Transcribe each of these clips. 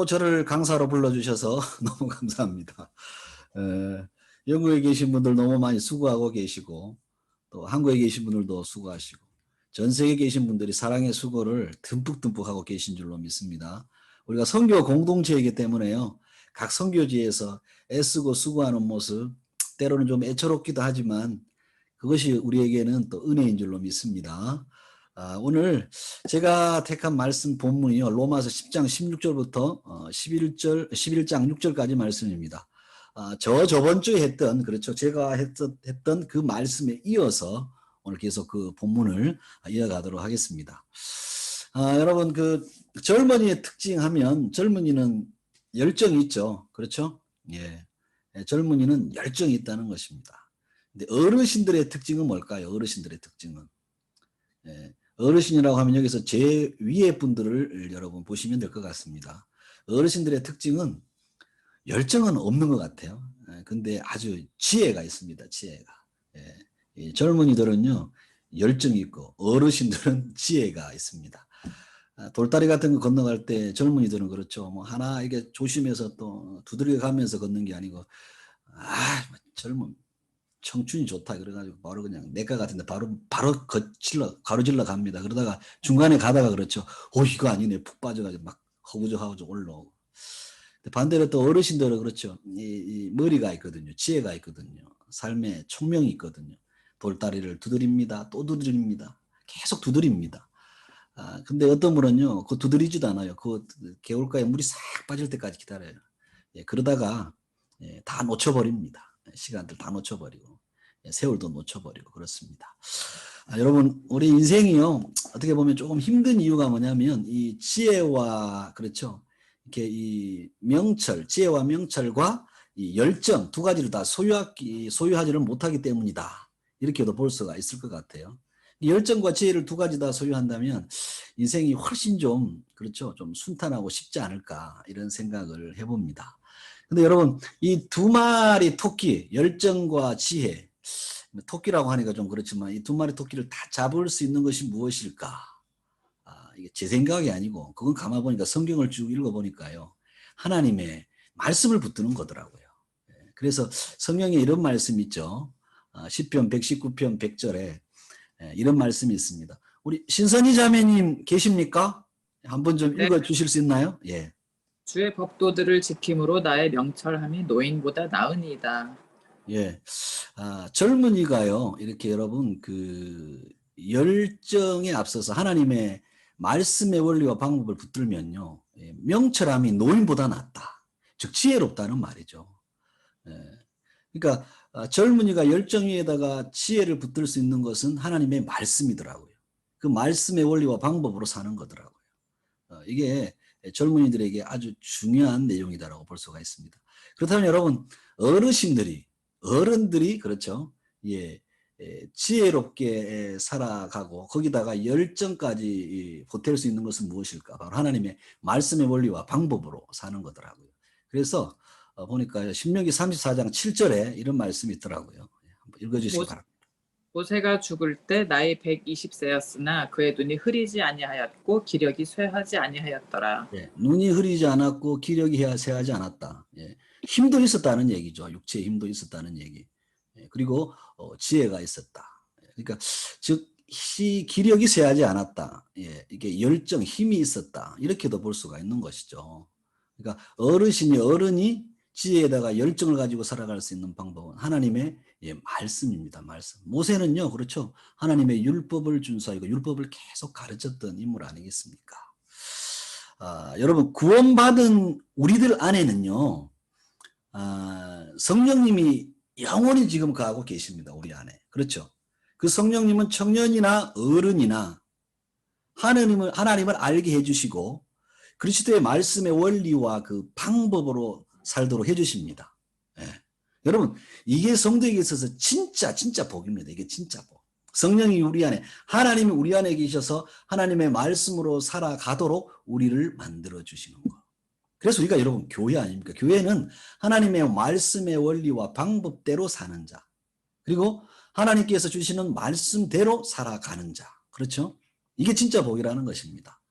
또 저를 강사로 불러주셔서 너무 감사합니다. 영국에 계신 분들 너무 많이 수고하고 계시고 또 한국에 계신 분들도 수고하시고 전 세계에 계신 분들이 사랑의 수고를 듬뿍듬뿍 하고 계신 줄로 믿습니다. 우리가 선교 공동체이기 때문에요. 각 선교지에서 애쓰고 수고하는 모습 때로는 좀 애처롭기도 하지만 그것이 우리에게는 또 은혜인 줄로 믿습니다. 오늘 제가 택한 말씀 본문이요. 로마서 10장 16절부터 11장 6절까지 말씀입니다. 저번 주에 했던, 그렇죠. 제가 했던 그 말씀에 이어서 오늘 계속 그 본문을 이어가도록 하겠습니다. 여러분, 그 젊은이의 특징하면 젊은이는 열정이 있죠. 그렇죠. 예. 젊은이는 열정이 있다는 것입니다. 근데 어르신들의 특징은 뭘까요? 어르신들의 특징은. 예. 어르신이라고 하면 여기서 제 위의 분들을 여러분 보시면 될 것 같습니다. 어르신들의 특징은 열정은 없는 것 같아요. 근데 아주 지혜가 있습니다. 지혜가. 예. 젊은이들은요 열정이 있고 어르신들은 지혜가 있습니다. 돌다리 같은 거 건너갈 때 젊은이들은 그렇죠. 뭐 하나 이게 조심해서 또 두드려 가면서 걷는 게 아니고 젊은 청춘이 좋다 그래가지고 바로 그냥 내과 같은데 바로 가로질러 갑니다. 그러다가 중간에 가다가 그렇죠. 이거 아니네 푹 빠져가지고 막 허우적허우적 올라오고. 반대로 또 어르신들은 그렇죠. 이 머리가 있거든요. 지혜가 있거든요. 삶에 총명이 있거든요. 돌다리를 두드립니다. 또 두드립니다. 계속 두드립니다. 근데 어떤 분은요, 그거 두드리지도 않아요. 그 개울가에 물이 싹 빠질 때까지 기다려요. 예, 그러다가 다 놓쳐버립니다. 시간들 다 놓쳐버리고 세월도 놓쳐버리고 그렇습니다. 여러분 우리 인생이요 어떻게 보면 조금 힘든 이유가 뭐냐면 이 지혜와 그렇죠 이렇게 이 명철 지혜와 명철과 이 열정 두 가지를 다 소유하지를 못하기 때문이다 이렇게도 볼 수가 있을 것 같아요. 이 열정과 지혜를 두 가지 다 소유한다면 인생이 훨씬 좀 그렇죠 좀 순탄하고 쉽지 않을까 이런 생각을 해봅니다. 근데 여러분 이 두 마리 토끼 열정과 지혜 토끼라고 하니까 좀 그렇지만 이 두 마리 토끼를 다 잡을 수 있는 것이 무엇일까? 이게 제 생각이 아니고 그건 가만 보니까 성경을 쭉 읽어보니까요 하나님의 말씀을 붙드는 거더라고요. 그래서 성경에 이런 말씀이 있죠. 시편 119편 100절에 이런 말씀이 있습니다. 우리 신선희 자매님 계십니까? 한번 좀 네. 읽어주실 수 있나요? 예. 주의 법도들을 지킴으로 나의 명철함이 노인보다 나으니이다. 예. 젊은이가요, 이렇게 여러분, 그, 열정에 앞서서 하나님의 말씀의 원리와 방법을 붙들면요, 명철함이 노인보다 낫다. 즉, 지혜롭다는 말이죠. 그러니까, 젊은이가 열정 위에다가 지혜를 붙들 수 있는 것은 하나님의 말씀이더라고요. 그 말씀의 원리와 방법으로 사는 거더라고요. 이게 젊은이들에게 아주 중요한 내용이다라고 볼 수가 있습니다. 그렇다면 여러분, 어른들이 그렇죠. 예, 지혜롭게 살아가고 거기다가 열정까지 보탤 수 있는 것은 무엇일까? 바로 하나님의 말씀의 원리와 방법으로 사는 거더라고요. 그래서 보니까 신명기 34장 7절에 이런 말씀이 있더라고요. 한번 읽어주시기 바랍니다. 모세가 죽을 때 나이 120세였으나 그의 눈이 흐리지 아니하였고 기력이 쇠하지 아니하였더라. 예, 눈이 흐리지 않았고 기력이 쇠하지 않았다. 예, 힘도 있었다는 얘기죠. 육체의 힘도 있었다는 얘기. 그리고 지혜가 있었다. 그러니까 즉 기력이 쇠하지 않았다. 이게 열정, 힘이 있었다. 이렇게도 볼 수가 있는 것이죠. 그러니까 어른이 지혜에다가 열정을 가지고 살아갈 수 있는 방법은 하나님의 말씀입니다. 말씀. 모세는요, 그렇죠. 하나님의 율법을 준수하고 율법을 계속 가르쳤던 인물 아니겠습니까? 여러분 구원받은 우리들 안에는요, 성령님이 영원히 지금 가고 계십니다. 우리 안에. 그렇죠. 그 성령님은 청년이나 어른이나 하나님을 알게 해주시고 그리스도의 말씀의 원리와 그 방법으로 살도록 해주십니다. 여러분 이게 성도에게 있어서 진짜 복입니다. 이게 진짜 복. 성령이 우리 안에 하나님이 우리 안에 계셔서 하나님의 말씀으로 살아가도록 우리를 만들어 주시는 것. 그래서 우리가 여러분 교회 아닙니까? 교회는 하나님의 말씀의 원리와 방법대로 사는 자 그리고 하나님께서 주시는 말씀대로 살아가는 자 그렇죠? 이게 진짜 복이라는 것입니다.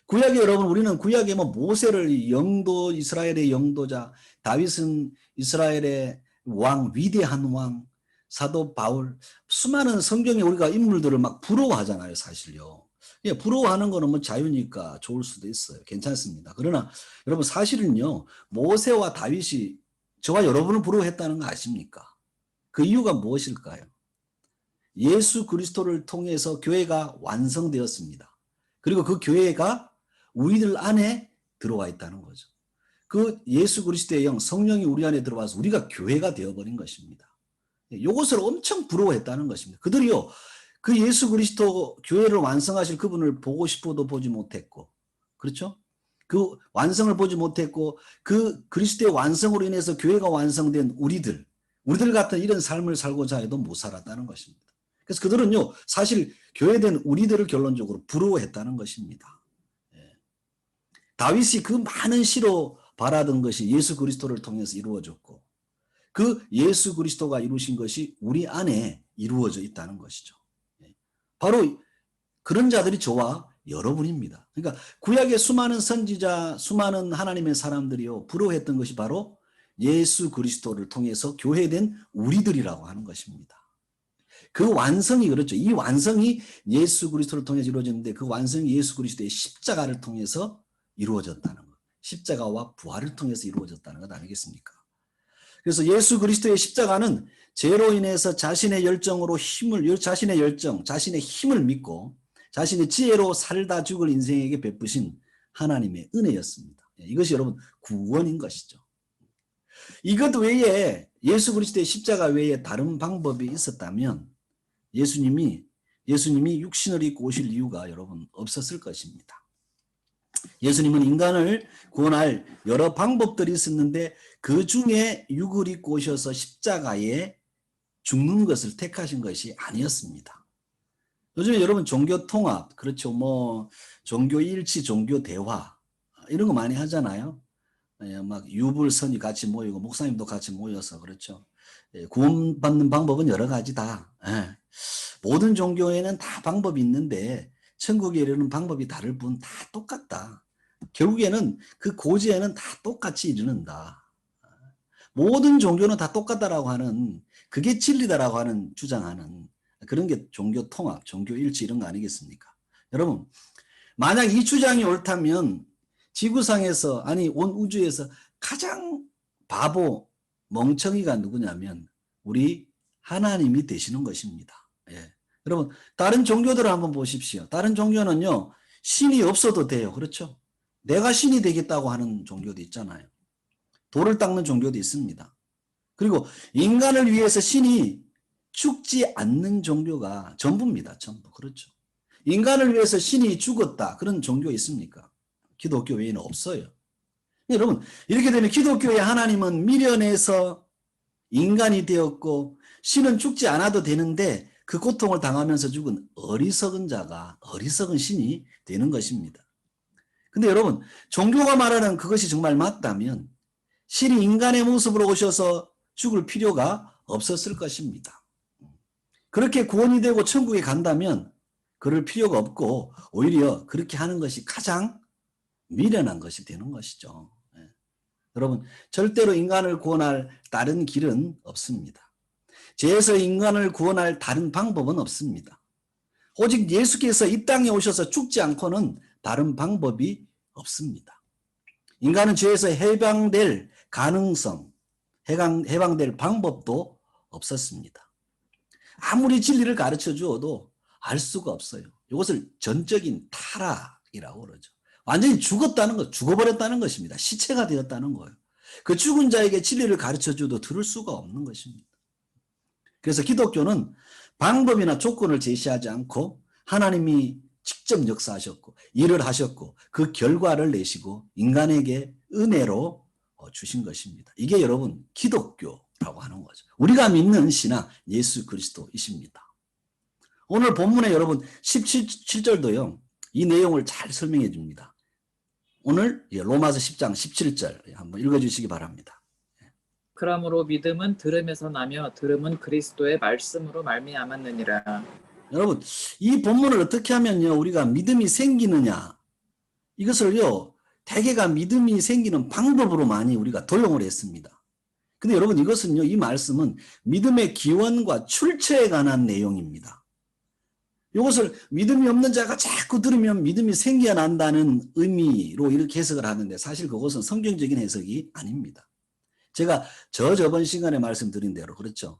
구약에 여러분 우리는 구약에 뭐 모세를 영도 이스라엘의 영도자, 다윗은 이스라엘의 왕, 위대한 왕, 사도 바울, 수많은 성경에 우리가 인물들을 막 부러워하잖아요, 사실요. 예, 부러워하는 거는 뭐 자유니까 좋을 수도 있어요. 괜찮습니다. 그러나 여러분 사실은요, 모세와 다윗이 저와 여러분을 부러워했다는 거 아십니까? 그 이유가 무엇일까요? 예수 그리스도를 통해서 교회가 완성되었습니다. 그리고 그 교회가 우리들 안에 들어와 있다는 거죠. 그 예수 그리스도의 영, 성령이 우리 안에 들어와서 우리가 교회가 되어버린 것입니다. 이것을 엄청 부러워했다는 것입니다. 그들이요, 그 예수 그리스도 교회를 완성하실 그분을 보고 싶어도 보지 못했고, 그렇죠? 그 완성을 보지 못했고, 그 그리스도의 완성으로 인해서 교회가 완성된 우리들 같은 이런 삶을 살고자 해도 못 살았다는 것입니다. 그래서 그들은요, 사실 교회된 우리들을 결론적으로 부러워했다는 것입니다. 다윗이 그 많은 시로 바라던 것이 예수 그리스도를 통해서 이루어졌고, 그 예수 그리스도가 이루신 것이 우리 안에 이루어져 있다는 것이죠. 바로 그런 자들이 저와 여러분입니다. 그러니까 구약의 수많은 선지자, 수많은 하나님의 사람들이요, 부러워했던 것이 바로 예수 그리스도를 통해서 교회된 우리들이라고 하는 것입니다. 그 완성이 그렇죠. 이 완성이 예수 그리스도를 통해서 이루어졌는데 그 완성이 예수 그리스도의 십자가를 통해서 이루어졌다는 것. 십자가와 부활을 통해서 이루어졌다는 것 아니겠습니까? 그래서 예수 그리스도의 십자가는 죄로 인해서 자신의 열정으로 자신의 열정, 자신의 힘을 믿고 자신의 지혜로 살다 죽을 인생에게 베푸신 하나님의 은혜였습니다. 이것이 여러분 구원인 것이죠. 이것 외에 예수 그리스도의 십자가 외에 다른 방법이 있었다면 예수님이 육신을 입고 오실 이유가 여러분 없었을 것입니다. 예수님은 인간을 구원할 여러 방법들이 있었는데 그 중에 육을 입고 오셔서 십자가에 죽는 것을 택하신 것이 아니었습니다. 요즘에 여러분 종교 통합, 그렇죠. 뭐 종교 일치, 종교 대화 이런 거 많이 하잖아요. 막 유불선이 같이 모이고 목사님도 같이 모여서 그렇죠. 구원받는 방법은 여러 가지다. 모든 종교에는 다 방법이 있는데 천국에 이르는 방법이 다를 뿐 다 똑같다. 결국에는 그 고지에는 다 똑같이 이르는다. 모든 종교는 다 똑같다라고 하는, 그게 진리다라고 하는 주장하는 그런 게 종교 통합, 종교 일치 이런 거 아니겠습니까? 여러분, 만약 이 주장이 옳다면 지구상에서, 아니 온 우주에서 가장 바보, 멍청이가 누구냐면 우리 하나님이 되시는 것입니다. 여러분, 다른 종교들을 한번 보십시오. 다른 종교는요, 신이 없어도 돼요. 그렇죠? 내가 신이 되겠다고 하는 종교도 있잖아요. 돌을 닦는 종교도 있습니다. 그리고 인간을 위해서 신이 죽지 않는 종교가 전부입니다. 전부. 그렇죠. 인간을 위해서 신이 죽었다. 그런 종교 있습니까? 기독교 외에는 없어요. 여러분, 이렇게 되면 기독교의 하나님은 미련해서 인간이 되었고 신은 죽지 않아도 되는데 그 고통을 당하면서 죽은 어리석은 자가, 어리석은 신이 되는 것입니다. 근데 여러분, 종교가 말하는 그것이 정말 맞다면 신이 인간의 모습으로 오셔서 죽을 필요가 없었을 것입니다. 그렇게 구원이 되고 천국에 간다면 그럴 필요가 없고 오히려 그렇게 하는 것이 가장 미련한 것이 되는 것이죠. 여러분, 절대로 인간을 구원할 다른 길은 없습니다. 죄에서 인간을 구원할 다른 방법은 없습니다. 오직 예수께서 이 땅에 오셔서 죽지 않고는 다른 방법이 없습니다. 인간은 죄에서 해방될 가능성, 해방될 방법도 없었습니다. 아무리 진리를 가르쳐 주어도 알 수가 없어요. 이것을 전적인 타락이라고 그러죠. 완전히 죽었다는 것, 죽어버렸다는 것입니다. 시체가 되었다는 거예요. 그 죽은 자에게 진리를 가르쳐 줘도 들을 수가 없는 것입니다. 그래서 기독교는 방법이나 조건을 제시하지 않고 하나님이 직접 역사하셨고 일을 하셨고 그 결과를 내시고 인간에게 은혜로 주신 것입니다. 이게 여러분 기독교라고 하는 거죠. 우리가 믿는 신앙 예수 그리스도이십니다. 오늘 본문에 여러분 17절도요. 이 내용을 잘 설명해 줍니다. 오늘 로마서 10장 17절 한번 읽어주시기 바랍니다. 그러므로 믿음은 들음에서 나며 들음은 그리스도의 말씀으로 말미암았느니라. 여러분, 이 본문을 어떻게 하면요 우리가 믿음이 생기느냐, 이것을요, 대개가 믿음이 생기는 방법으로 많이 우리가 도용을 했습니다. 근데 여러분, 이것은요, 이 말씀은 믿음의 기원과 출처에 관한 내용입니다. 이것을 믿음이 없는 자가 자꾸 들으면 믿음이 생겨야 난다는 의미로 이렇게 해석을 하는데, 사실 그것은 성경적인 해석이 아닙니다. 제가 저번 시간에 말씀드린 대로, 그렇죠?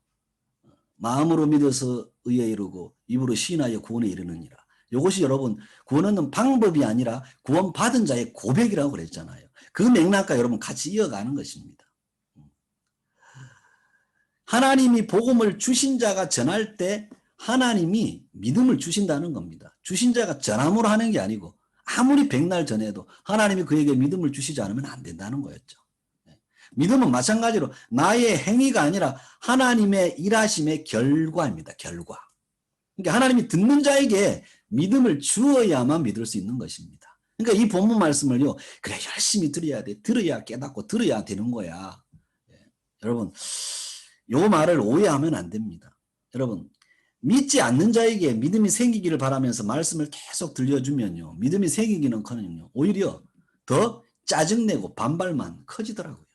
마음으로 믿어서 의에 이르고 입으로 시인하여 구원에 이르느니라. 이것이 여러분 구원 얻는 방법이 아니라 구원받은 자의 고백이라고 그랬잖아요. 그 맥락과 여러분 같이 이어가는 것입니다. 하나님이 복음을 주신 자가 전할 때 하나님이 믿음을 주신다는 겁니다. 주신 자가 전함으로 하는 게 아니고 아무리 백날 전해도 하나님이 그에게 믿음을 주시지 않으면 안 된다는 거였죠. 믿음은 마찬가지로 나의 행위가 아니라 하나님의 일하심의 결과입니다. 결과. 그러니까 하나님이 듣는 자에게 믿음을 주어야만 믿을 수 있는 것입니다. 그러니까 이 본문 말씀을요, 그래 열심히 들어야 돼. 들어야 깨닫고 들어야 되는 거야. 여러분, 요 말을 오해하면 안 됩니다. 여러분, 믿지 않는 자에게 믿음이 생기기를 바라면서 말씀을 계속 들려주면요, 믿음이 생기기는커녕 오히려 더 짜증내고 반발만 커지더라고요.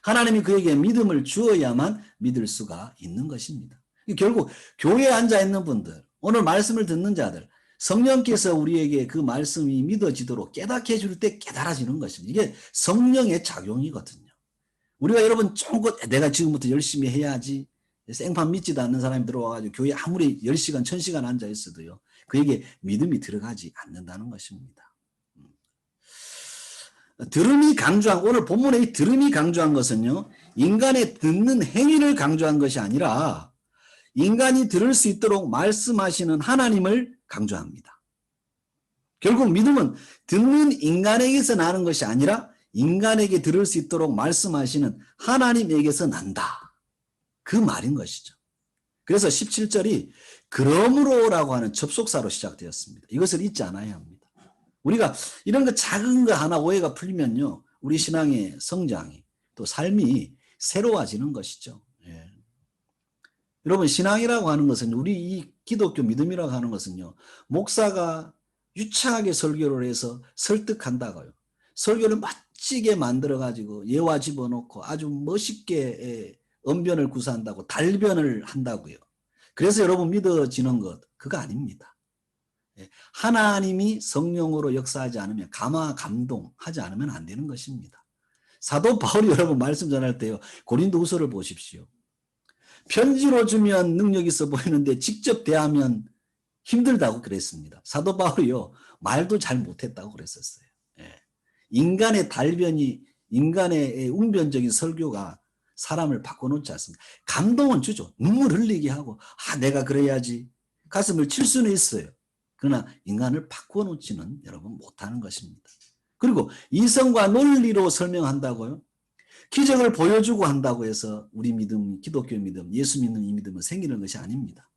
하나님이 그에게 믿음을 주어야만 믿을 수가 있는 것입니다. 결국 교회에 앉아 있는 분들, 오늘 말씀을 듣는 자들, 성령께서 우리에게 그 말씀이 믿어지도록 깨닫게 해줄 때 깨달아지는 것입니다. 이게 성령의 작용이거든요. 우리가 여러분 조금 내가 지금부터 열심히 해야지, 생판 믿지도 않는 사람이 들어와가지고 교회 아무리 10시간, 1000시간 앉아 있어도요, 그에게 믿음이 들어가지 않는다는 것입니다. 들음이 강조한, 오늘 본문의 이 들음이 강조한 것은요, 인간의 듣는 행위를 강조한 것이 아니라 인간이 들을 수 있도록 말씀하시는 하나님을 강조합니다. 결국 믿음은 듣는 인간에게서 나는 것이 아니라 인간에게 들을 수 있도록 말씀하시는 하나님에게서 난다. 그 말인 것이죠. 그래서 17절이 그러므로라고 하는 접속사로 시작되었습니다. 이것을 잊지 않아야 합니다. 우리가 이런 거 작은 거 하나 오해가 풀리면요, 우리 신앙의 성장이 또 삶이 새로워지는 것이죠. 예. 여러분, 신앙이라고 하는 것은, 우리 이 기독교 믿음이라고 하는 것은요, 목사가 유창하게 설교를 해서 설득한다고요. 설교를 멋지게 만들어가지고 예화 집어넣고 아주 멋있게 언변을 구사한다고, 달변을 한다고요. 그래서 여러분 믿어지는 것, 그거 아닙니다. 하나님이 성령으로 역사하지 않으면, 감화 감동하지 않으면 안 되는 것입니다. 사도 바울이 여러분 말씀 전할 때요, 고린도후서를 보십시오. 편지로 주면 능력 있어 보이는데 직접 대하면 힘들다고 그랬습니다. 사도 바울이요, 말도 잘 못했다고 그랬었어요. 인간의 달변이, 인간의 웅변적인 설교가 사람을 바꿔놓지 않습니다. 감동은 주죠. 눈물 흘리게 하고, 내가 그래야지 가슴을 칠 수는 있어요. 그러나 인간을 바꿔놓지는 여러분 못하는 것입니다. 그리고 이성과 논리로 설명한다고요? 기적을 보여주고 한다고 해서 우리 믿음, 기독교 믿음, 예수 믿는 이 믿음은 생기는 것이 아닙니다.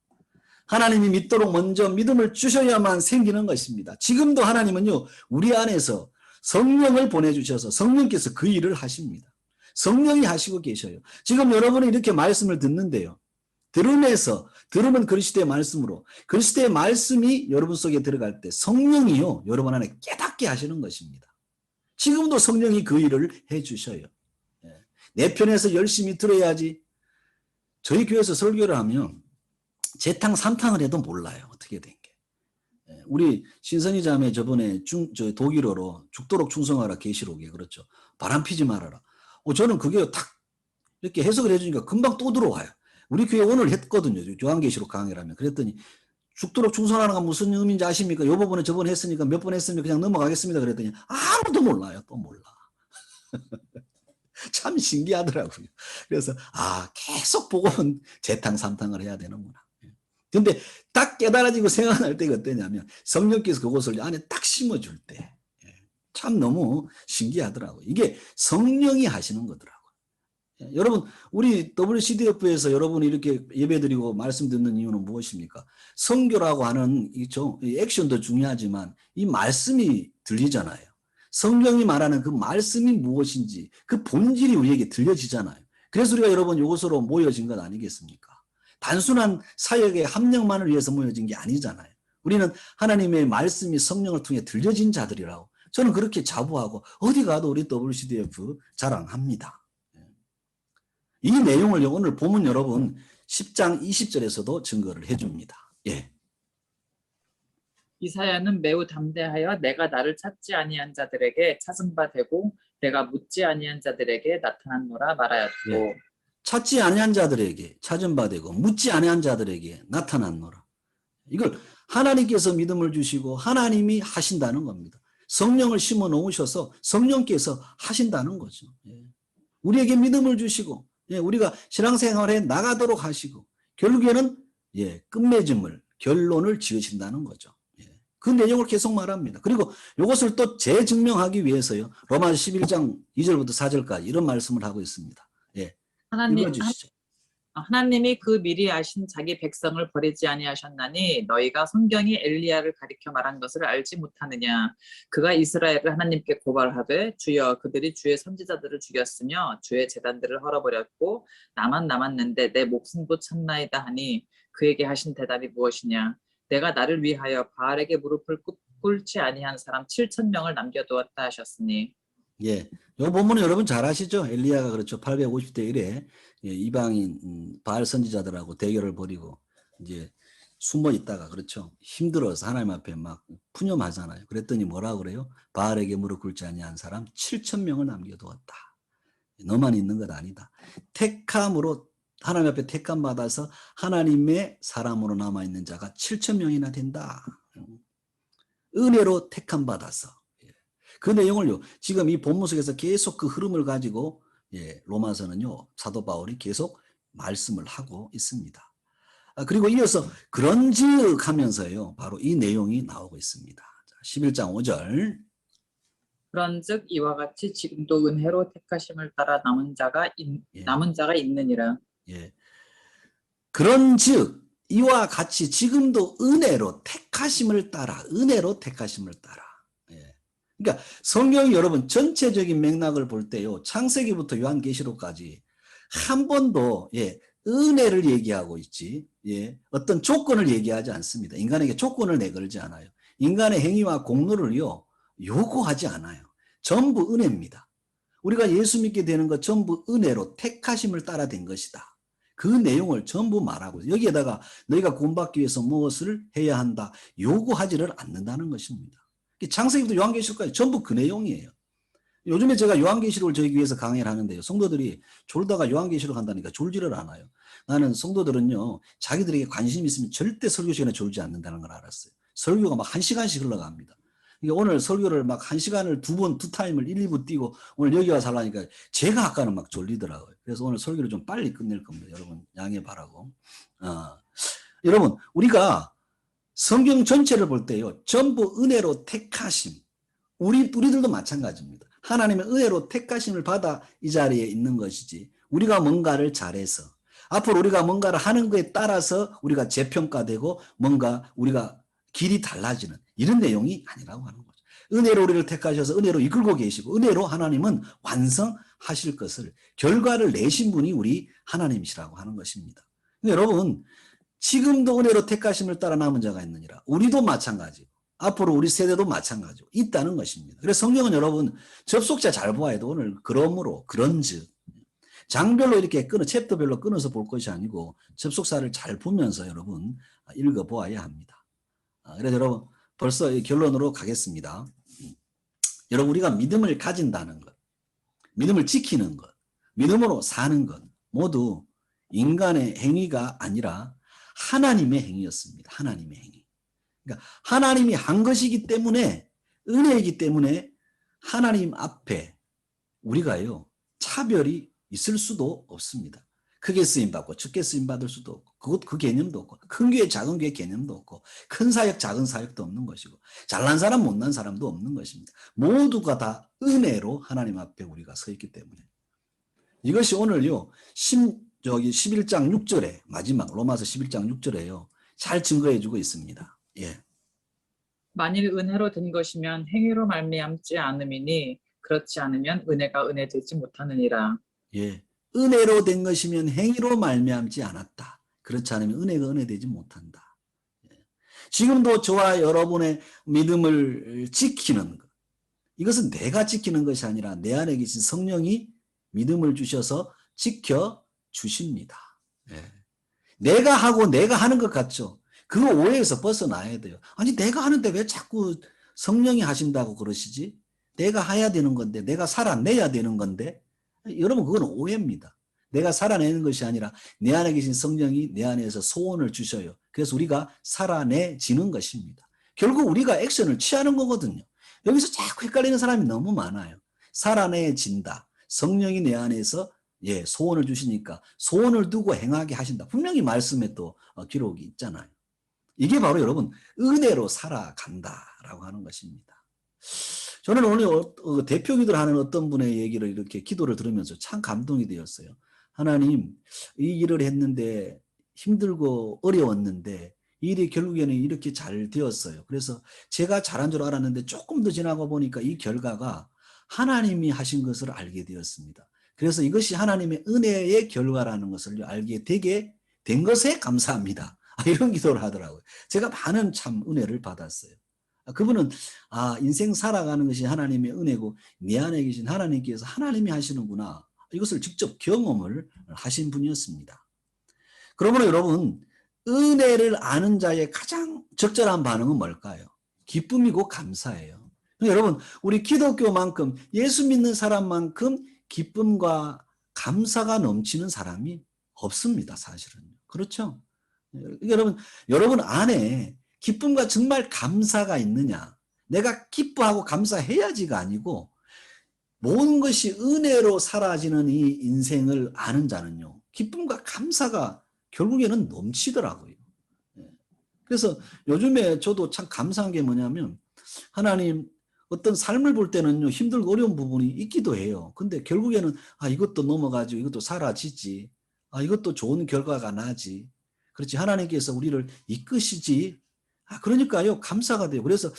하나님이 믿도록 먼저 믿음을 주셔야만 생기는 것입니다. 지금도 하나님은요, 우리 안에서 성령을 보내주셔서 성령께서 그 일을 하십니다. 성령이 하시고 계셔요. 지금 여러분이 이렇게 말씀을 듣는데요, 들으면 그리스도의 말씀으로, 그리스도의 말씀이 여러분 속에 들어갈 때 성령이요, 여러분 안에 깨닫게 하시는 것입니다. 지금도 성령이 그 일을 해주셔요. 내 편에서 열심히 들어야지. 저희 교회에서 설교를 하면 재탕 3탕을 해도 몰라요, 어떻게 된 게. 우리 신선희 자매 저번에 독일어로 죽도록 충성하라 계시록에, 그렇죠, 바람 피지 말아라. 저는 그게 탁 이렇게 해석을 해주니까 금방 또 들어와요. 우리 교회 오늘 했거든요, 요한계시록 강의라면. 그랬더니 죽도록 충성하는 건 무슨 의미인지 아십니까? 요 부분에 저번에 했으니까 몇 번 했으면 그냥 넘어가겠습니다. 그랬더니 아무도 몰라요. 또 몰라. 참 신기하더라고요. 그래서 계속 복음은 재탕 3탕을 해야 되는구나. 근데 딱 깨달아지고 생각날 때가 어떠냐면, 성령께서 그것을 안에 딱 심어줄 때 참 너무 신기하더라고요. 이게 성령이 하시는 거더라고요. 여러분, 우리 WCDF에서 여러분이 이렇게 예배드리고 말씀 듣는 이유는 무엇입니까? 선교라고 하는 이 액션도 중요하지만 이 말씀이 들리잖아요. 성령이 말하는 그 말씀이 무엇인지 그 본질이 우리에게 들려지잖아요. 그래서 우리가 여러분 이곳으로 모여진 것 아니겠습니까? 단순한 사역의 합력만을 위해서 모여진 게 아니잖아요. 우리는 하나님의 말씀이 성령을 통해 들려진 자들이라고, 저는 그렇게 자부하고 어디 가도 우리 WCDF 자랑합니다. 이 내용을 오늘 보면 여러분 10장 20절에서도 증거를 해줍니다. 예. 이사야는 매우 담대하여 내가 나를 찾지 아니한 자들에게 찾은 바 되고 내가 묻지 아니한 자들에게 나타났노라 말하였고 예. 찾지 아니한 자들에게 찾은 바 되고 묻지 아니한 자들에게 나타났노라. 이걸 하나님께서 믿음을 주시고 하나님이 하신다는 겁니다. 성령을 심어 놓으셔서 성령께서 하신다는 거죠. 예. 우리에게 믿음을 주시고 예, 우리가 신앙생활에 나가도록 하시고 결국에는 예, 끝맺음을 결론을 지으신다는 거죠. 예. 그 내용을 계속 말합니다. 그리고 이것을 또 재증명하기 위해서요. 로마서 11장 2절부터 4절까지 이런 말씀을 하고 있습니다. 예. 읽어주시죠. 하나님이 그 미리 아신 자기 백성을 버리지 아니하셨나니 너희가 성경이 엘리야를 가리켜 말한 것을 알지 못하느냐. 그가 이스라엘을 하나님께 고발하되 주여 그들이 주의 선지자들을 죽였으며 주의 제단들을 헐어버렸고 나만 남았는데 내 목숨도 참나이다 하니 그에게 하신 대답이 무엇이냐. 내가 나를 위하여 바알에게 무릎을 꿇지 아니한 사람 7,000명을 남겨두었다 하셨으니. 예, 이 본문은 여러분 잘 아시죠? 엘리야가 그렇죠. 850대 1에 예, 이방인 바알 선지자들하고 대결을 벌이고 이제 숨어 있다가 그렇죠. 힘들어서 하나님 앞에 막 푸념하잖아요. 그랬더니 뭐라 그래요? 바알에게 무릎 꿇지 아니한 사람 7,000명을 남겨두었다. 너만 있는 것 아니다. 택함으로 하나님 앞에 택함 받아서 하나님의 사람으로 남아 있는 자가 7,000명이나 된다. 은혜로 택함 받아서. 그 내용을요, 지금 이 본문 속에서 계속 그 흐름을 가지고, 예, 로마서는요, 사도 바울이 계속 말씀을 하고 있습니다. 그리고 이어서 그런즉 하면서요, 바로 이 내용이 나오고 있습니다. 11장 5절. 그런즉 이와 같이 지금도 은혜로 택하심을 따라 남은 자가 있느니라. 예. 그런즉 이와 같이 지금도 은혜로 택하심을 따라, 은혜로 택하심을 따라. 그러니까 성경이 여러분 전체적인 맥락을 볼 때요. 창세기부터 요한계시록까지 한 번도 예, 은혜를 얘기하고 있지 예, 어떤 조건을 얘기하지 않습니다. 인간에게 조건을 내걸지 않아요. 인간의 행위와 공로를요 요구하지 않아요. 전부 은혜입니다. 우리가 예수 믿게 되는 것 전부 은혜로 택하심을 따라 된 것이다. 그 내용을 전부 말하고 있어요. 여기에다가 너희가 구원받기 위해서 무엇을 해야 한다 요구하지를 않는다는 것입니다. 창세기부터 요한계시록까지 전부 그 내용이에요. 요즘에 제가 요한계시록을 저기 위해서 강의를 하는데요. 성도들이 졸다가 요한계시록 한다니까 졸지를 않아요. 나는 성도들은요. 자기들에게 관심이 있으면 절대 설교 시간에 졸지 않는다는 걸 알았어요. 설교가 막 1시간씩 흘러갑니다. 그러니까 오늘 설교를 막 1시간을 두 타임을 1, 2부 띄고 오늘 여기 와서 하려니까 제가 아까는 막 졸리더라고요. 그래서 오늘 설교를 좀 빨리 끝낼 겁니다. 여러분 양해 바라고. 여러분 우리가 성경 전체를 볼 때요. 전부 은혜로 택하심. 우리들도 마찬가지입니다. 하나님의 은혜로 택하심을 받아 이 자리에 있는 것이지 우리가 뭔가를 잘해서 앞으로 우리가 뭔가를 하는 것에 따라서 우리가 재평가되고 뭔가 우리가 길이 달라지는 이런 내용이 아니라고 하는 거죠. 은혜로 우리를 택하셔서 은혜로 이끌고 계시고 은혜로 하나님은 완성하실 것을 결과를 내신 분이 우리 하나님이시라고 하는 것입니다. 여러분 지금도 은혜로 택하심을 따라 남은 자가 있느니라. 우리도 마찬가지고 앞으로 우리 세대도 마찬가지고 있다는 것입니다. 그래서 성경은 여러분 접속자 잘 보아야 돼. 오늘 그러므로 그런즉 장별로 이렇게 챕터별로 끊어서 볼 것이 아니고 접속사를 잘 보면서 여러분 읽어보아야 합니다. 그래서 여러분 벌써 결론으로 가겠습니다. 여러분 우리가 믿음을 가진다는 것, 믿음을 지키는 것, 믿음으로 사는 것 모두 인간의 행위가 아니라 하나님의 행위였습니다. 하나님의 행위. 그러니까 하나님이 한 것이기 때문에 은혜이기 때문에 하나님 앞에 우리가요 차별이 있을 수도 없습니다. 크게 쓰임받고 적게 쓰임받을 수도 없고 그 개념도 없고 큰 교회 작은 교회 개념도 없고 큰 사역 작은 사역도 없는 것이고 잘난 사람 못난 사람도 없는 것입니다. 모두가 다 은혜로 하나님 앞에 우리가 서 있기 때문에 이것이 오늘요 11장 6절에 마지막 로마서 11장 6절에요. 잘 증거해 주고 있습니다. 예. 만일 은혜로 된 것이면 행위로 말미암지 않음이니 그렇지 않으면 은혜가 은혜 되지 못하느니라. 예. 은혜로 된 것이면 행위로 말미암지 않았다. 그렇지 않으면 은혜가 은혜 되지 못한다. 예. 지금도 저와 여러분의 믿음을 지키는 것, 이것은 내가 지키는 것이 아니라 내 안에 계신 성령이 믿음을 주셔서 지켜주십니다. 예. 내가 하고 내가 하는 것 같죠? 그 오해에서 벗어나야 돼요. 아니 내가 하는데 왜 자꾸 성령이 하신다고 그러시지? 내가 해야 되는 건데, 내가 살아내야 되는 건데. 여러분 그건 오해입니다. 내가 살아내는 것이 아니라 내 안에 계신 성령이 내 안에서 소원을 주셔요. 그래서 우리가 살아내지는 것입니다. 결국 우리가 액션을 취하는 거거든요. 여기서 자꾸 헷갈리는 사람이 너무 많아요. 살아내진다. 성령이 내 안에서 소원을 주시니까 소원을 두고 행하게 하신다. 분명히 말씀에 또 기록이 있잖아요. 이게 바로 여러분 은혜로 살아간다라고 하는 것입니다. 저는 오늘 대표 기도를 하는 어떤 분의 얘기를 이렇게 기도를 들으면서 참 감동이 되었어요. 하나님, 이 일을 했는데 힘들고 어려웠는데 이 일이 결국에는 이렇게 잘 되었어요. 그래서 제가 잘한 줄 알았는데 조금 더 지나고 보니까 이 결과가 하나님이 하신 것을 알게 되었습니다. 그래서 이것이 하나님의 은혜의 결과라는 것을 알게 되게 된 것에 감사합니다. 이런 기도를 하더라고요. 제가 많은 참 은혜를 받았어요. 그분은 인생 살아가는 것이 하나님의 은혜고 내 안에 계신 하나님께서 하나님이 하시는구나. 이것을 직접 경험을 하신 분이었습니다. 그러므로 여러분 은혜를 아는 자의 가장 적절한 반응은 뭘까요? 기쁨이고 감사예요. 여러분 우리 기독교만큼 예수 믿는 사람만큼 기쁨과 감사가 넘치는 사람이 없습니다. 사실은. 그렇죠? 여러분 안에 기쁨과 정말 감사가 있느냐? 내가 기뻐하고 감사해야지가 아니고 모든 것이 은혜로 사라지는 이 인생을 아는 자는요. 기쁨과 감사가 결국에는 넘치더라고요. 그래서 요즘에 저도 참 감사한 게 뭐냐면 하나님 어떤 삶을 볼 때는요. 힘들고 어려운 부분이 있기도 해요. 근데 결국에는 이것도 넘어가지고 이것도 사라지지. 이것도 좋은 결과가 나지. 그렇지. 하나님께서 우리를 이끄시지. 그러니까요. 감사가 돼요. 그래서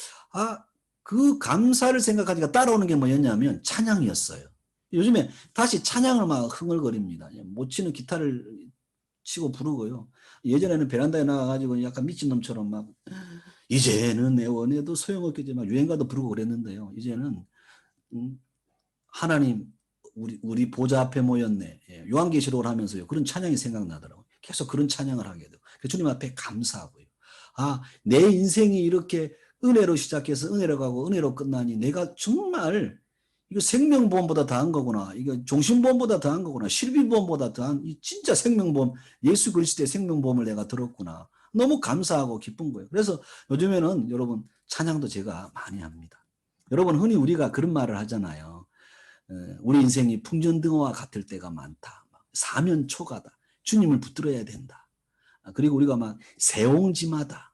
그 감사를 생각하니까 따라오는 게 뭐였냐면 찬양이었어요. 요즘에 다시 찬양을 막 흥얼거립니다. 못 치는 기타를 치고 부르고요. 예전에는 베란다에 나가가지고 약간 미친놈처럼 막 이제는 애원해도 소용없겠지만 유행가도 부르고 그랬는데요. 이제는 하나님 우리 보좌 앞에 모였네. 요한계시록을 하면서요. 그런 찬양이 생각나더라고요. 계속 그런 찬양을 하게 돼요. 주님 앞에 감사하고요. 내 인생이 이렇게 은혜로 시작해서 은혜로 가고 은혜로 끝나니 내가 정말 이거 생명보험보다 더한 거구나. 이거 종신보험보다 더한 거구나. 실비보험보다 더한 이 진짜 생명보험, 예수 그리스도의 생명보험을 내가 들었구나. 너무 감사하고 기쁜 거예요. 그래서 요즘에는 여러분 찬양도 제가 많이 합니다. 여러분 흔히 우리가 그런 말을 하잖아요. 우리 인생이 풍전등화와 같을 때가 많다. 사면초가다. 주님을 붙들어야 된다. 그리고 우리가 막 세옹지마다.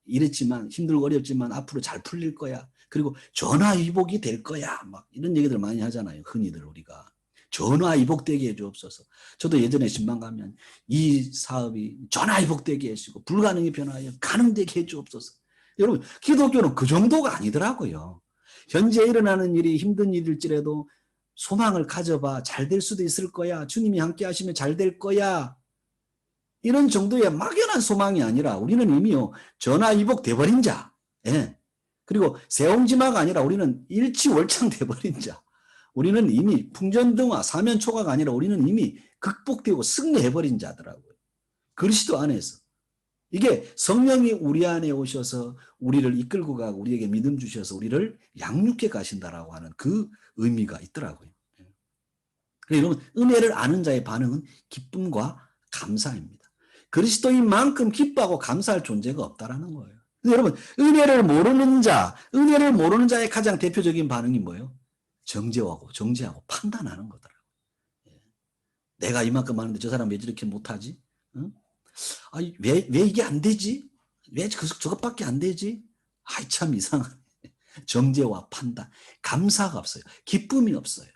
이랬지만 힘들고 어렵지만 앞으로 잘 풀릴 거야. 그리고 전화위복이 될 거야. 막 이런 얘기들 많이 하잖아요. 흔히들 우리가. 전화위복되게 해주옵소서. 저도 예전에 신방 가면 이 사업이 전화위복되게 해주시고 불가능이 변화하여 가능되게 해주옵소서. 여러분 기독교는 그 정도가 아니더라고요. 현재 일어나는 일이 힘든 일일지라도 소망을 가져봐. 잘 될 수도 있을 거야. 주님이 함께 하시면 잘 될 거야. 이런 정도의 막연한 소망이 아니라 우리는 이미요 전화위복 돼버린 자. 그리고 세옹지마가 아니라 우리는 일치월장 돼버린 자. 우리는 이미 풍전등화 사면초가가 아니라 우리는 이미 극복되고 승리해버린 자더라고요. 그리스도 안에서. 이게 성령이 우리 안에 오셔서 우리를 이끌고 가고 우리에게 믿음 주셔서 우리를 양육해 가신다라고 하는 그 의미가 있더라고요. 그래서 여러분 은혜를 아는 자의 반응은 기쁨과 감사입니다. 그리스도인만큼 기뻐하고 감사할 존재가 없다라는 거예요. 여러분 은혜를 모르는 자의 가장 대표적인 반응이 뭐예요? 정죄하고 판단하는 거더라고요. 내가 이만큼 하는데 저 사람 왜 저렇게 못하지? 응? 왜 이게 안 되지? 왜 저것밖에 안 되지? 참 이상하네. 정죄와 판단, 감사가 없어요. 기쁨이 없어요.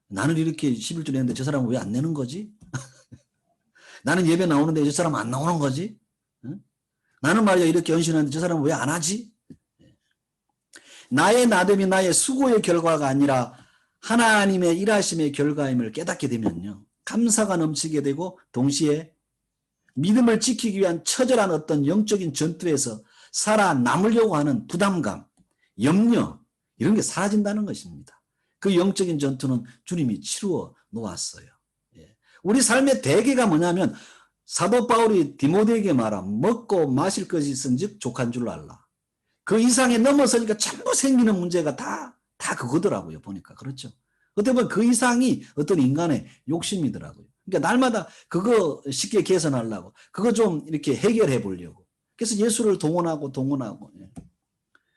나는 이렇게 11주 냈는데 저 사람은 왜 안 내는 거지? 나는 예배 나오는데 저 사람은 안 나오는 거지? 응? 나는 말이야 이렇게 헌신하는데 저 사람은 왜 안 하지? 나의 나됨이 나의 수고의 결과가 아니라 하나님의 일하심의 결과임을 깨닫게 되면요. 감사가 넘치게 되고 동시에 믿음을 지키기 위한 처절한 어떤 영적인 전투에서 살아남으려고 하는 부담감, 염려 이런 게 사라진다는 것입니다. 그 영적인 전투는 주님이 치루어 놓았어요. 예. 우리 삶의 대개가 뭐냐면 사도 바울이 디모데에게 말하 먹고 마실 것이 있은즉 족한 줄 알라. 그 이상에 넘어서니까 전부 생기는 문제가 다 그거더라고요. 보니까. 그렇죠. 어떻게 보면 그 이상이 어떤 인간의 욕심이더라고요. 그러니까 날마다 그거 쉽게 개선하려고 그거 좀 이렇게 해결해 보려고. 그래서 예수를 동원하고. 예.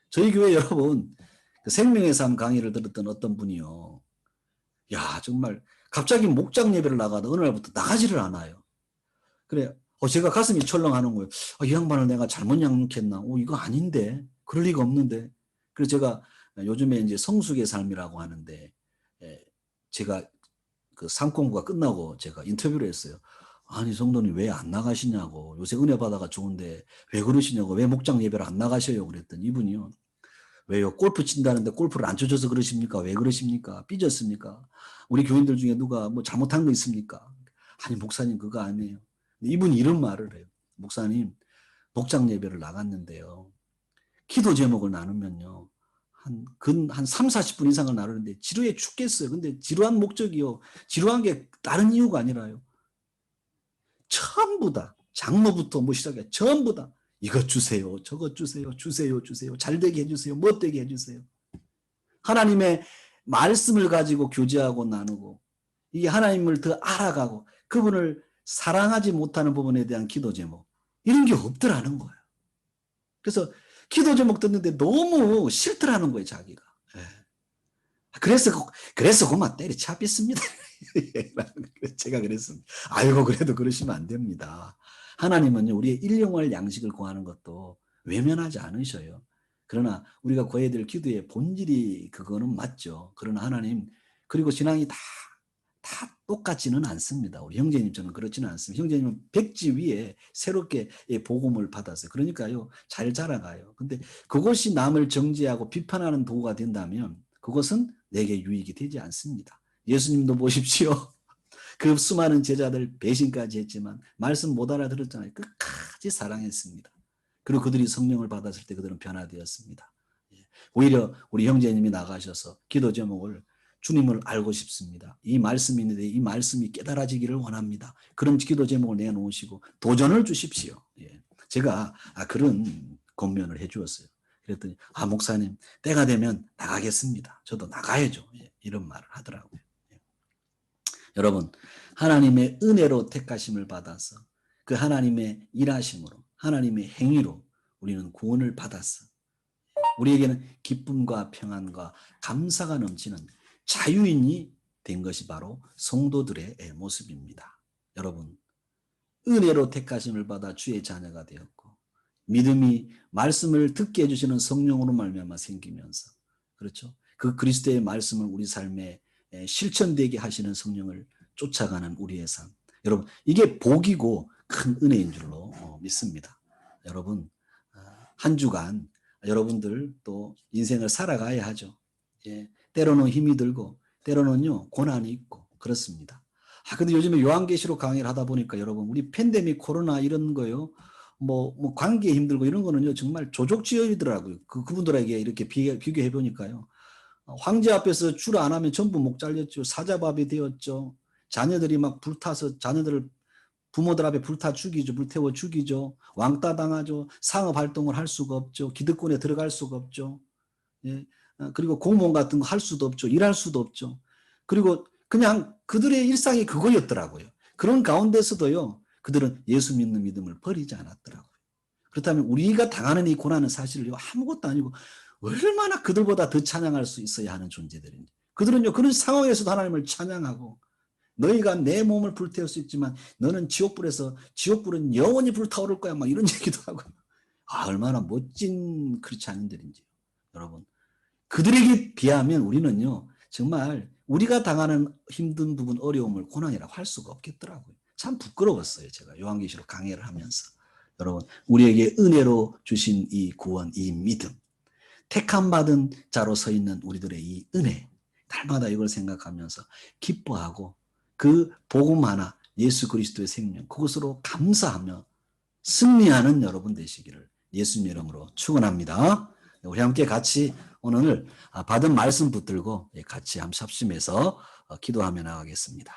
저희 교회 여러분 그 생명의 삶 강의를 들었던 어떤 분이요. 야 정말 갑자기 목장 예배를 나가다 어느 날부터 나가지를 않아요. 그래 제가 가슴이 철렁하는 거예요. 이 양반을 내가 잘못 양육했나? 이거 아닌데 그럴 리가 없는데. 그래서 제가 요즘에 이제 성숙의 삶이라고 하는데 제가 그 상공부가 끝나고 제가 인터뷰를 했어요. 아니 성도님 왜 안 나가시냐고. 요새 은혜 받아가 좋은데 왜 그러시냐고. 왜 목장 예배를 안 나가셔요? 그랬더니 이분이요. 왜요? 골프 친다는데 골프를 안 쳐줘서 그러십니까? 왜 그러십니까? 삐졌습니까? 우리 교인들 중에 누가 뭐 잘못한 거 있습니까? 아니 목사님 그거 아니에요. 이분이 이런 말을 해요. 목사님 목장 예배를 나갔는데요. 기도 제목을 나누면요. 한 3, 40분 이상을 나누는데 지루해 죽겠어요. 근데 지루한 목적이요. 지루한 게 다른 이유가 아니라요. 전부 다 장로부터 뭐 시작해 전부 다 이것 주세요. 저것 주세요. 주세요. 잘되게 해주세요. 못되게 해주세요. 하나님의 말씀을 가지고 교제하고 나누고 이게 하나님을 더 알아가고 그분을 사랑하지 못하는 부분에 대한 기도 제목 이런 게 없더라는 거예요. 그래서 기도 제목 듣는데 너무 싫더라는 거예요. 자기가. 그래서 그만 때려쳐 뺐습니다. 제가 그랬습니다. 아이고 그래도 그러시면 안 됩니다. 하나님은요 우리의 일용할 양식을 구하는 것도 외면하지 않으셔요. 그러나 우리가 구해야 될 기도의 본질이 그거는 맞죠. 그러나 하나님 그리고 신앙이 다 똑같지는 않습니다. 우리 형제님처럼 그렇지는 않습니다. 형제님은 백지 위에 새롭게 복음을 받았어요. 그러니까요 잘 자라가요. 근데 그것이 남을 정죄하고 비판하는 도구가 된다면 그것은 내게 유익이 되지 않습니다. 예수님도 보십시오. 그 수많은 제자들 배신까지 했지만 말씀 못 알아들었잖아요. 끝까지 사랑했습니다. 그리고 그들이 성령을 받았을 때 그들은 변화되었습니다. 오히려 우리 형제님이 나가셔서 기도 제목을 주님을 알고 싶습니다. 이 말씀이 있는데 이 말씀이 깨달아지기를 원합니다. 그런 기도 제목을 내놓으시고 도전을 주십시오. 제가 그런 권면을 해 주었어요. 그랬더니 목사님 때가 되면 나가겠습니다. 저도 나가야죠. 이런 말을 하더라고요. 여러분 하나님의 은혜로 택하심을 받아서 그 하나님의 일하심으로 하나님의 행위로 우리는 구원을 받았어. 우리에게는 기쁨과 평안과 감사가 넘치는 자유인이 된 것이 바로 성도들의 모습입니다. 여러분 은혜로 택하심을 받아 주의 자녀가 되었고 믿음이 말씀을 듣게 해주시는 성령으로 말미암아 생기면서 그렇죠. 그 그리스도의 말씀을 우리 삶에 실천되게 하시는 성령을 쫓아가는 우리의 삶. 여러분 이게 복이고 큰 은혜인 줄로 믿습니다. 여러분 한 주간 여러분들 또 인생을 살아가야 하죠. 때로는 힘이 들고 때로는요 고난이 있고 그렇습니다. 근데 요즘에 요한계시록 강의를 하다 보니까 여러분 우리 팬데믹 코로나 이런 거요 뭐 관계 힘들고 이런 거는요 정말 조족지혈이더라고요. 그분들에게 이렇게 비교해 보니까요. 황제 앞에서 줄 안 하면 전부 목 잘렸죠. 사자밥이 되었죠. 자녀들이 막 불타서 자녀들을 부모들 앞에 불타 죽이죠. 불태워 죽이죠. 왕따 당하죠. 상업 활동을 할 수가 없죠. 기득권에 들어갈 수가 없죠. 그리고 공무원 같은 거 할 수도 없죠. 일할 수도 없죠. 그리고 그냥 그들의 일상이 그거였더라고요. 그런 가운데서도요. 그들은 예수 믿는 믿음을 버리지 않았더라고요. 그렇다면 우리가 당하는 이 고난은 사실 아무것도 아니고 얼마나 그들보다 더 찬양할 수 있어야 하는 존재들인지. 그들은요 그런 상황에서도 하나님을 찬양하고 너희가 내 몸을 불태울 수 있지만 너는 지옥불은 영원히 불타오를 거야 막 이런 얘기도 하고 얼마나 멋진 크리스찬인들인지. 여러분 그들에게 비하면 우리는요 정말 우리가 당하는 힘든 부분 어려움을 고난이라고 할 수가 없겠더라고요. 참 부끄러웠어요. 제가 요한계시록 강해를 하면서. 여러분 우리에게 은혜로 주신 이 구원 이 믿음 택함받은 자로 서 있는 우리들의 이 은혜 날마다 이걸 생각하면서 기뻐하고 그 복음 하나 예수 그리스도의 생명 그것으로 감사하며 승리하는 여러분 되시기를 예수님 이름으로 축원합니다. 우리 함께 같이 오늘 받은 말씀 붙들고 같이 함 합심해서 기도하며 나가겠습니다.